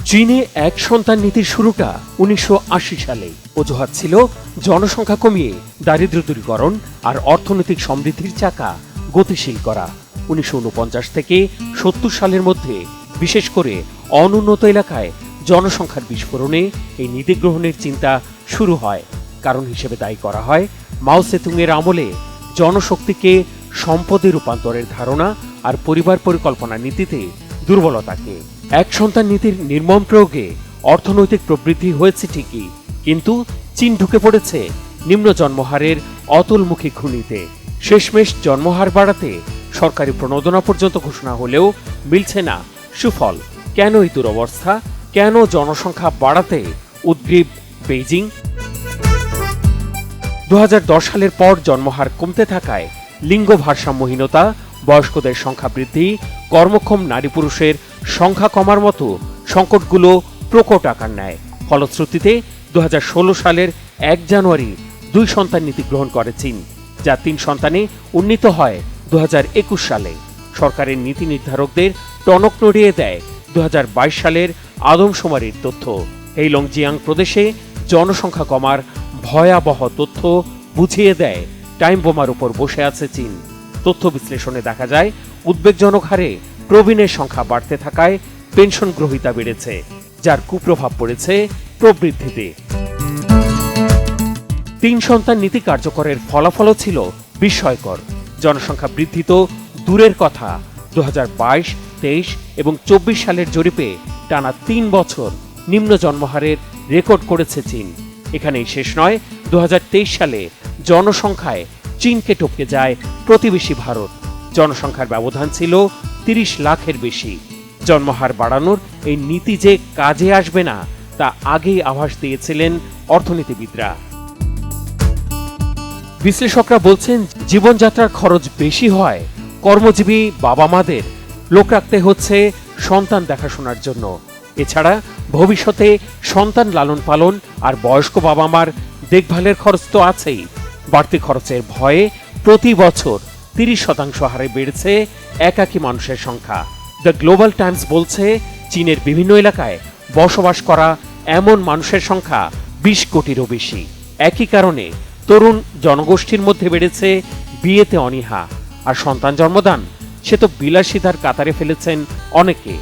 চীনে এক সন্তান নীতির শুরুটা ১৯৮০ সালে। অজুহাত ছিল জনসংখ্যা কমিয়ে দারিদ্র্য দূরীকরণ আর অর্থনৈতিক সমৃদ্ধির চাকা গতিশীল করা। ১৯৪৯ থেকে ৭০ সালের মধ্যে বিশেষ করে অনুন্নত এলাকায় জনসংখ্যার বিস্ফোরণে এই নীতি গ্রহণের চিন্তা শুরু হয়। কারণ হিসেবে দায়ী করা হয় মাও সেতুংয়ের আমলে জনশক্তিকে সম্পদে রূপান্তরের ধারণা আর পরিবার পরিকল্পনা নীতিতে দুর্বলতাকে। এক সন্তান নীতির নির্মম প্রয়োগে অর্থনৈতিক প্রবৃদ্ধি হয়েছে ঠিকই, কিন্তু চীন ঢুকে পড়েছে নিম্ন জন্মহারের অতলমুখী ঘূর্ণিতে। শেষমেশ জন্মহার বাড়াতে সরকারি প্রণোদনা পর্যন্ত ঘোষণা হলেও মিলছে না সুফল। কেন এই দুরবস্থা? কেন জনসংখ্যা বাড়াতে উদ্গ্রীব বেইজিং? ২০১০ সালের পর জন্মহার কমতে থাকায় লিঙ্গ ভারসাম্যহীনতা, বয়স্কদের সংখ্যা বৃদ্ধি, কর্মক্ষম নারী পুরুষের সংখ্যা কমার মতো সংকটগুলো প্রকট আকার নেয়। ফলশ্রুতিতে ২০১৬ সালের ১ জানুয়ারি ২ সন্তান নীতি গ্রহণ করে চীন, যা ৩ সন্তানে উন্নীত হয় ২০২১ সালে। সরকারের নীতি নির্ধারকদের টনক নড়িয়ে দেয় ২০২২ সালের আদমশুমারির তথ্য। হেইলংজিয়াং প্রদেশে জনসংখ্যা কমার ভয়াবহ তথ্য বুঝিয়ে দেয় টাইম বোমার উপর বসে আছে চীন। তথ্য বিশ্লেষণে দেখা যায় উদ্বেগজনক হারে প্রবীণের সংখ্যা বাড়তে থাকায় পেনশন গ্রহীতা বেড়েছে, যার কুপ্রভাব পড়েছে প্রবৃদ্ধিতে। ৩ সন্তান নীতি কার্যকরের ফলাফলও ছিল বিস্ময়কর। জনসংখ্যা বৃদ্ধি তো দূরের কথা, ২০২২, ২৩ এবং ২৪ সালের জরিপে টানা ৩ বছর নিম্ন জন্মহারের রেকর্ড করেছে চীন। এখানেই শেষ নয়, ২০২৩ সালে জনসংখ্যায় চীনকে টপকে যায় প্রতিবেশী ভারত। জনসংখ্যার ব্যবধান ছিল ৩০ লাখের বেশি। জন্মহার বাড়ানোর এই নীতি যে কাজে আসবে না তা আগেই আভাস দিয়েছিলেন অর্থনীতিবিদরা। বিশ্লেষকরা বলছেন, জীবনযাত্রার খরচ বেশি হয়, কর্মজীবী বাবা মাদের লোক রাখতে হচ্ছে সন্তান দেখাশোনার জন্য। এছাড়া ভবিষ্যতে সন্তান লালন পালন আর বয়স্ক বাবা মার দেখভালের খরচ তো আছেই। বাড়তি খরচের ভয়ে প্রতি বছর ৩০% হারে বেড়েছে একাকী মানুষের সংখ্যা। দ্য গ্লোবাল টাইমস বলছে, চীনের বিভিন্ন এলাকায় বসবাস করা এমন মানুষের সংখ্যা ২০ কোটিরও বেশি। একই কারণে তরুণ জনগোষ্ঠীর মধ্যে বেড়েছে বিয়েতে অনীহা, আর সন্তান জন্মদান সে তো বিলাসিতার কাতারে ফেলেছেন অনেকে।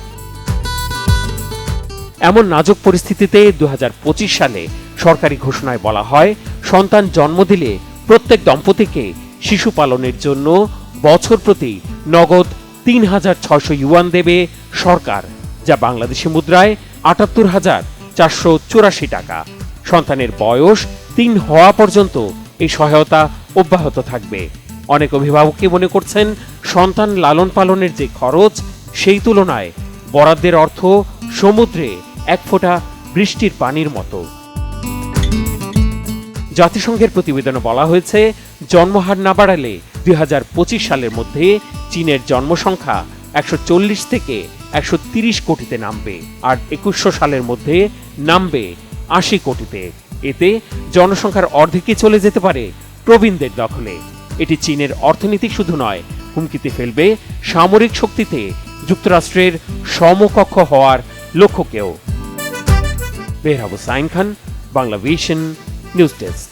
এমন নাজুক পরিস্থিতিতে ২০২৫ সালে সরকারি ঘোষণায় বলা হয়, সন্তান জন্ম দিলে প্রত্যেক দম্পতিকে শিশু পালনের জন্য বছর প্রতি নগদ ৩,৬০০ ইউয়ান দেবে সরকার, যা বাংলাদেশি মুদ্রায় ৭৮,৪৮৪ টাকা। সন্তানের বয়স ৩ হওয়া পর্যন্ত এই সহায়তা অব্যাহত থাকবে। অনেক অভিভাবকই মনে করছেন, সন্তান লালন পালনের যে খরচ, সেই তুলনায় বরাদ্দের অর্থ সমুদ্রে এক ফোঁটা বৃষ্টির পানির মতো। জাতিসংঘের প্রতিবেদনে বলা হয়েছে, জন্মহার না বাড়ালে ২০২৫ সালের মধ্যে চীনের জন্মসংখ্যা ১৪০ থেকে ১৩০ কোটিতে নামবে, আর ২১০০ সালের মধ্যে নামবে ৮০ কোটিতে। এতে জনসংখ্যার অর্ধেকই চলে যেতে পারে প্রবীণদের দখলে। এটি চীনের অর্থনীতি শুধু নয়, হুমকিতে ফেলবে সামরিক শক্তিতে যুক্তরাষ্ট্রের সমকক্ষ হওয়ার লক্ষ্যকেও। বের Hussain Khan, Bangla vision news desk.